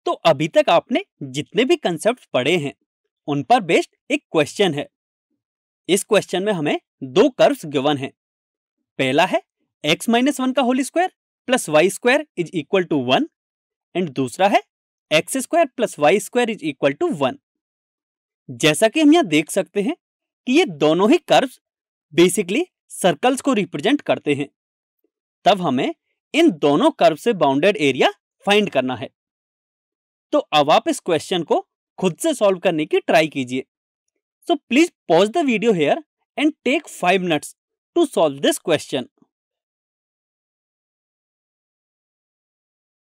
तो अभी तक आपने जितने भी कंसेप्ट पढ़े हैं उन पर बेस्ड एक क्वेश्चन है। इस क्वेश्चन में हमें दो कर्व्स गिवन हैं। पहला है x-1 का whole square plus y square is equal to 1 and दूसरा है x square plus y square is equal to 1। जैसा कि हम यहाँ देख सकते हैं कि ये दोनों ही कर्व्स बेसिकली सर्कल्स को रिप्रेजेंट करते हैं। तब हमें इन दोनों कर्व से बाउंडेड एरिया फाइंड करना है। तो अब आप इस क्वेश्चन को खुद से सॉल्व करने की ट्राई कीजिए। So please pause the video here and take 5 minutes to solve this question.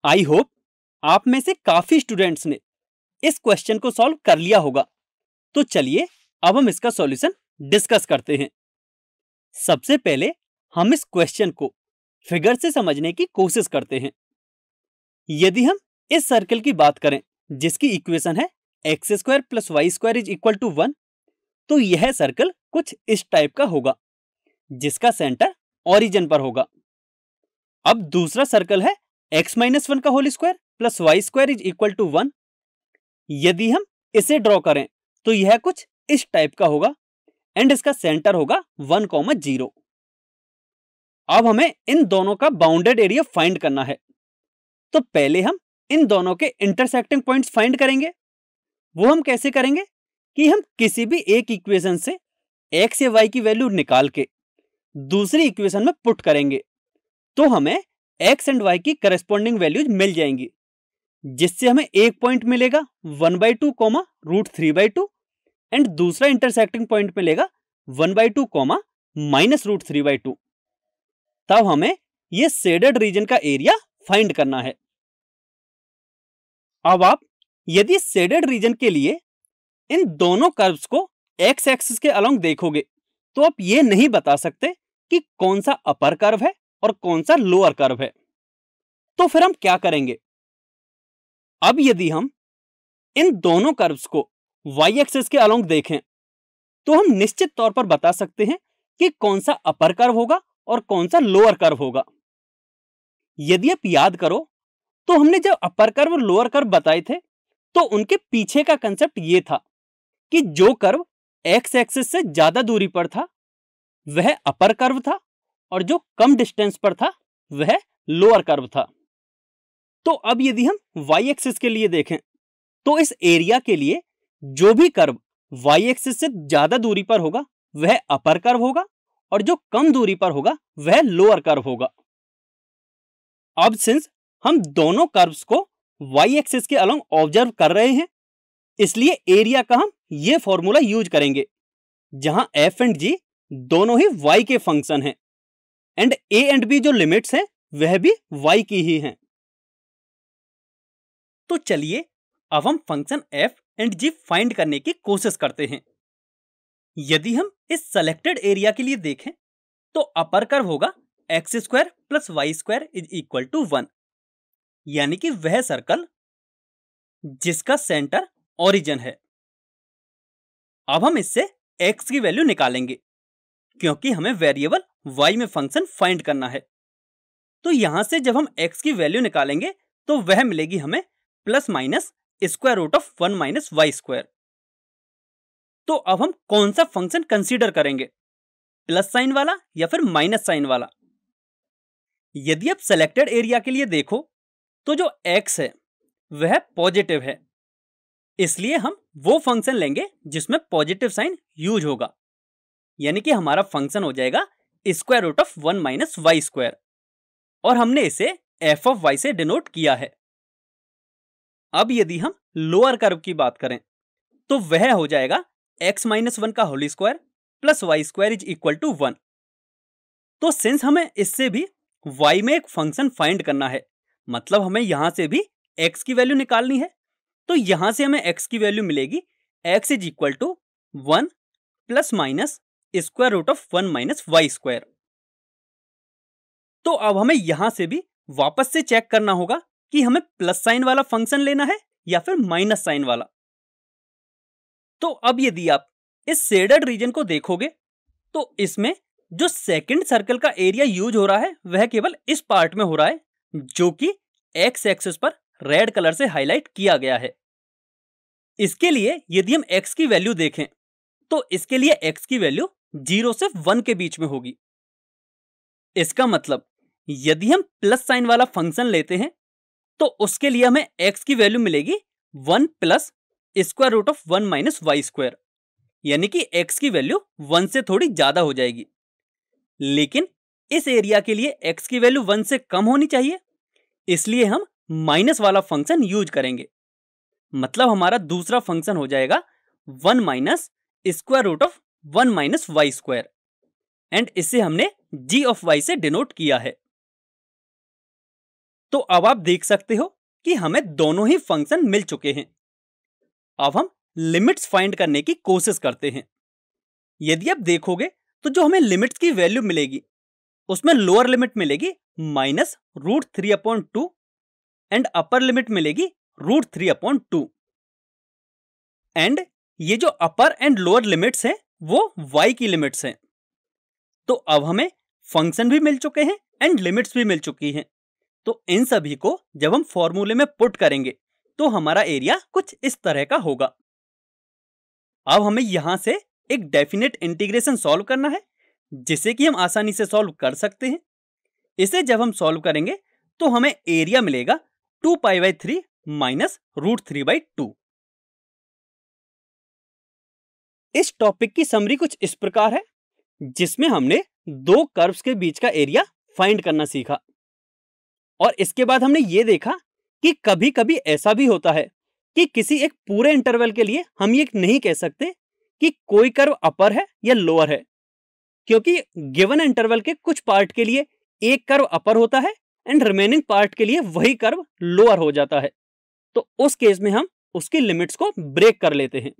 I hope आप में से काफी स्टूडेंट्स ने इस क्वेश्चन को सॉल्व कर लिया होगा। तो चलिए अब हम इसका सॉल्यूशन डिस्कस करते हैं। सबसे पहले हम इस क्वेश्चन को फिगर से समझने की कोशिश करते हैं। यदि हम इस सर्कल की बात करें जिसकी इक्वेशन है x square plus y square is equal to 1, तो यह सर्कल कुछ इस टाइप का होगा जिसका सेंटर ओरिजिन पर होगा। अब दूसरा सर्कल है x-1 का whole square plus y square is equal to 1। यदि हम इसे ड्रॉ करें तो यह कुछ इस टाइप का होगा एंड इसका सेंटर होगा 1,0। अब हमें इन दोनों का बाउंडेड एरिया फाइंड करना है। तो पहले हम इन दोनों के इंटरसेक्टिंग पॉइंट्स फाइंड करेंगे। वो हम कैसे करेंगे कि हम किसी भी एक इक्वेशन से x या y की वैल्यू निकाल के दूसरी इक्वेशन में पुट करेंगे तो हमें x एंड y की करस्पॉन्डिंग वैल्यूज मिल जाएंगी, जिससे हमें एक पॉइंट मिलेगा 1/2 √3/2 एंड दूसरा इंटरसेक्टिंग पॉइंट मिलेगा 1/2 -√3/2। तब हमें यह शेडेड रीजन का एरिया फाइंड करना है। अब आप यदि शेडेड रीजन के लिए इन दोनों कर्व्स को एक्स एक्सिस के अलोंग देखोगे तो आप ये नहीं बता सकते कि कौन सा अपर कर्व है और कौन सा लोअर कर्व है। तो फिर हम क्या करेंगे? अब यदि हम इन दोनों कर्व्स को वाई एक्सिस के अलोंग देखें तो हम निश्चित तौर पर बता सकते हैं कि कौन सा अपर कर्व होगा और कौन सा लोअर कर्व होगा। यदि आप याद करो तो हमने जब अपर कर्व और लोअर कर्व बताए थे तो उनके पीछे का कंसेप्ट ये था कि जो कर्व एक्स एक्सिस से ज्यादा दूरी पर था वह अपर कर्व था और जो कम डिस्टेंस पर था वह लोअर कर्व था। तो अब यदि हम वाई एक्सिस के लिए देखें तो इस एरिया के लिए जो भी कर्व वाई एक्सिस से ज्यादा दूरी पर होगा वह अपर कर्व होगा और जो कम दूरी पर होगा वह लोअर कर्व होगा। अब सिंस हम दोनों कर्व्स को वाई एक्सिस के अलोंग ऑब्जर्व कर रहे हैं इसलिए एरिया का हम ये फॉर्मूला यूज करेंगे जहां एफ एंड जी दोनों ही y के फंक्शन हैं एंड a एंड b जो लिमिट्स हैं वह भी y की ही हैं। तो चलिए अब हम function f and g find करने की कोशिश करते हैं। यदि हम इस सेलेक्टेड एरिया के लिए देखें तो अपर कर्व होगा x square plus y square is equal to 1, यानी कि वह सर्कल जिसका सेंटर ओरिजिन है। अब हम इससे x की वैल्यू निकालेंगे क्योंकि हमें वेरिएबल y में फंक्शन फाइंड करना है। तो यहां से जब हम x की वैल्यू निकालेंगे तो वह मिलेगी हमें plus minus square root of 1 minus y square. तो अब हम कौन सा फंक्शन कंसीडर करेंगे, प्लस साइन वाला या फिर माइनस साइन वाला? यदि आप सेलेक्टेड एरिया के लिए देखो तो जो x है वह पॉजिटिव है, इसलिए हम वो फंक्शन लेंगे जिसमें पॉजिटिव साइन यूज होगा, यानी कि हमारा फंक्शन हो जाएगा square root of 1 minus y square और हमने इसे एफ ऑफ वाई से डिनोट किया है। अब यदि हम लोअर कर्व की बात करें तो वह हो जाएगा x-1 का whole square plus y square is equal to 1। तो सिंस हमें इससे भी y में एक फंक्शन फाइंड करना है, मतलब हमें यहां से भी x की वैल्यू निकालनी है, तो यहां से हमें x की वैल्यू मिलेगी x is equal to 1 plus minus square root of 1 minus y square. तो अब हमें यहां से भी वापस से चेक करना होगा कि हमें प्लस साइन वाला फंक्शन लेना है या फिर माइनस साइन वाला। तो अब यदि आप इस शेडेड रीजन को देखोगे तो इसमें जो सेकंड सर्कल का एरिया यूज हो रहा है वह केवल इस पार्ट में हो रहा है जो कि एक्स एक्सिस पर रेड कलर से हाईलाइट किया गया है। इसके लिए यदि हम x की वैल्यू देखें तो इसके लिए x की वैल्यू 0 से 1 के बीच में होगी। इसका मतलब यदि हम प्लस साइन वाला फंक्शन लेते हैं तो उसके लिए हमें x की वैल्यू मिलेगी 1 plus square root of 1 minus y square, यानी कि x की वैल्यू 1 से थोड़ी ज्यादा हो जाएगी। लेकिन इस एरिया के लिए x की वैल्यू 1 से कम होनी चाहिए, इसलिए हम माइनस वाला फंक्शन यूज करेंगे। मतलब हमारा दूसरा फंक्शन हो जाएगा 1 minus square root of 1 minus y square, and इसे हमने g ऑफ y से डिनोट किया है। तो अब आप देख सकते हो कि हमें दोनों ही फंक्शन मिल चुके हैं। अब हम लिमिट्स फाइंड करने की कोशिश करते हैं। यदि आप देखोगे तो जो हमें लिमिट्स की वैल्यू मिलेगी उसमें लोअर लिमिट मिलेगी minus root 3/2 and upper limit मिलेगी रूट 3/2। एंड ये जो अपर एंड लोअर लिमिट्स हैं वो y की लिमिट्स हैं। तो अब हमें फंक्शन भी मिल चुके हैं एंड लिमिट्स भी मिल चुकी हैं। तो इन सभी को जब हम फॉर्मूले में पुट करेंगे तो हमारा एरिया कुछ इस तरह का होगा। अब हमें यहां से एक डेफिनेट इंटीग्रेशन सॉल्व करना है जिसे कि हम आसानी से सॉल्व कर सकते हैं। इसे जब हम सॉल्व करेंगे तो हमें एरिया मिलेगा 2π/3 माइनस रूट 3/2। इस टॉपिक की समरी कुछ इस प्रकार है, जिसमें हमने दो कर्व्स के बीच का एरिया फाइंड करना सीखा। और इसके बाद हमने ये देखा कि कभी कभी ऐसा भी होता है कि किसी एक पूरे इंटरवल के लिए हम ये नहीं कह सकते कि कोई कर्व अपर है या लोअर है, क्योंकि गिवन इंटरवल के कुछ पार्ट के लिए एक कर्व अपर होता है एंड रिमेनिंग पार्ट के लिए वही कर्व लोअर हो जाता है। तो उस केस में हम उसकी लिमिट्स को ब्रेक कर लेते हैं।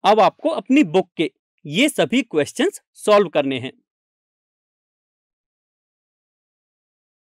अब आपको अपनी बुक के ये सभी क्वेश्चंस सॉल्व करने हैं।